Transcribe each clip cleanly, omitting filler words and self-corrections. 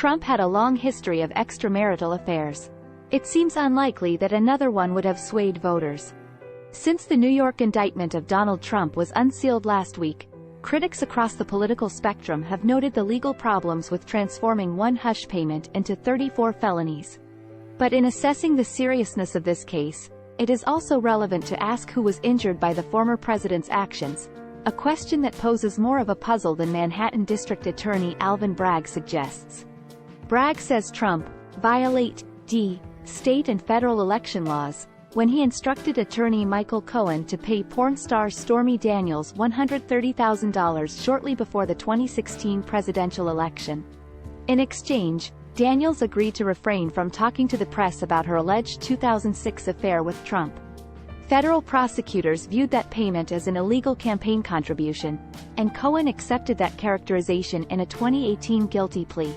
Trump had a long history of extramarital affairs. It seems unlikely that another one would have swayed voters. Since the New York indictment of Donald Trump was unsealed last week, critics across the political spectrum have noted the legal problems with transforming one hush payment into 34 felonies. But in assessing the seriousness of this case, it is also relevant to ask who was injured by the former president's actions, a question that poses more of a puzzle than Manhattan District Attorney Alvin Bragg suggests. Bragg says Trump violated state and federal election laws when he instructed attorney Michael Cohen to pay porn star Stormy Daniels $130,000 shortly before the 2016 presidential election. In exchange, Daniels agreed to refrain from talking to the press about her alleged 2006 affair with Trump. Federal prosecutors viewed that payment as an illegal campaign contribution, and Cohen accepted that characterization in a 2018 guilty plea.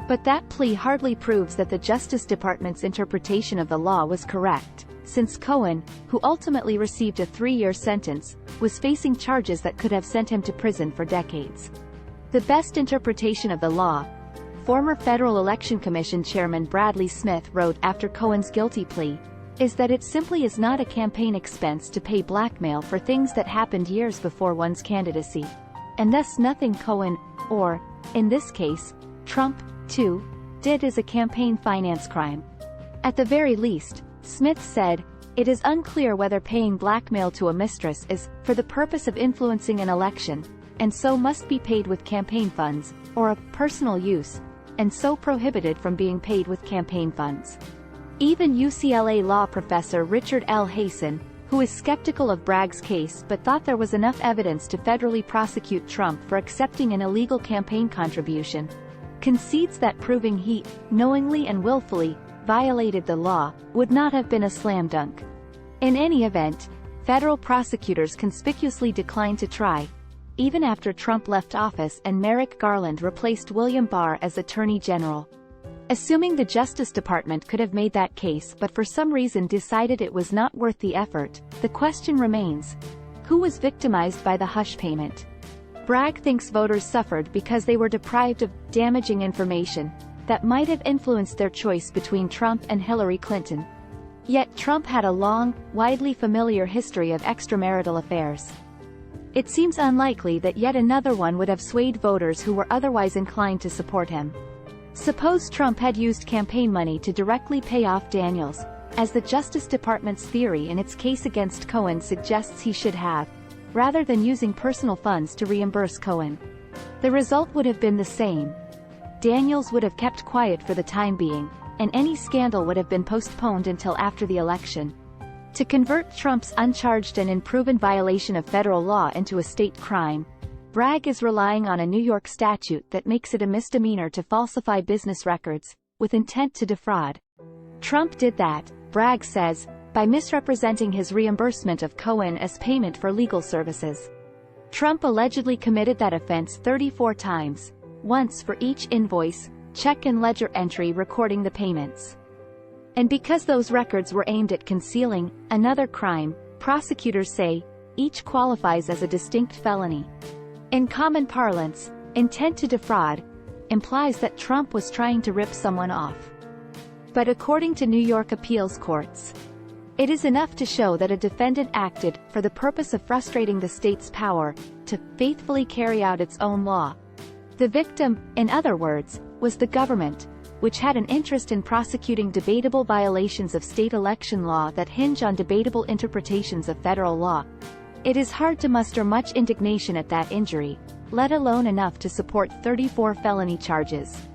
But that plea hardly proves that the Justice Department's interpretation of the law was correct, since Cohen, who ultimately received a 3-year sentence, was facing charges that could have sent him to prison for decades. The best interpretation of the law, former Federal Election Commission Chairman Bradley Smith wrote after Cohen's guilty plea, is that it simply is not a campaign expense to pay blackmail for things that happened years before one's candidacy, and thus nothing Cohen, or, in this case, Trump, too, did is a campaign finance crime. At the very least, Smith said, it is unclear whether paying blackmail to a mistress is, for the purpose of influencing an election, and so must be paid with campaign funds, or a personal use, and so prohibited from being paid with campaign funds. Even UCLA law professor Richard L. Hasen, who is skeptical of Bragg's case but thought there was enough evidence to federally prosecute Trump for accepting an illegal campaign contribution, concedes that proving he, knowingly and willfully, violated the law, would not have been a slam dunk. In any event, federal prosecutors conspicuously declined to try, even after Trump left office and Merrick Garland replaced William Barr as Attorney General. Assuming the Justice Department could have made that case but for some reason decided it was not worth the effort, the question remains: who was victimized by the hush payment? Bragg thinks voters suffered because they were deprived of damaging information that might have influenced their choice between Trump and Hillary Clinton. Yet Trump had a long, widely familiar history of extramarital affairs. It seems unlikely that yet another one would have swayed voters who were otherwise inclined to support him. Suppose Trump had used campaign money to directly pay off Daniels, as the Justice Department's theory in its case against Cohen suggests he should have, rather than using personal funds to reimburse Cohen. The result would have been the same. Daniels would have kept quiet for the time being, and any scandal would have been postponed until after the election. To convert Trump's uncharged and unproven violation of federal law into a state crime, Bragg is relying on a New York statute that makes it a misdemeanor to falsify business records, with intent to defraud. Trump did that, Bragg says, by misrepresenting his reimbursement of Cohen as payment for legal services. Trump allegedly committed that offense 34 times, once for each invoice, check and ledger entry recording the payments. And because those records were aimed at concealing another crime, prosecutors say, each qualifies as a distinct felony. In common parlance, intent to defraud implies that Trump was trying to rip someone off. But according to New York appeals courts, it is enough to show that a defendant acted for the purpose of frustrating the state's power to faithfully carry out its own law. The victim, in other words, was the government, which had an interest in prosecuting debatable violations of state election law that hinge on debatable interpretations of federal law. It is hard to muster much indignation at that injury, let alone enough to support 34 felony charges.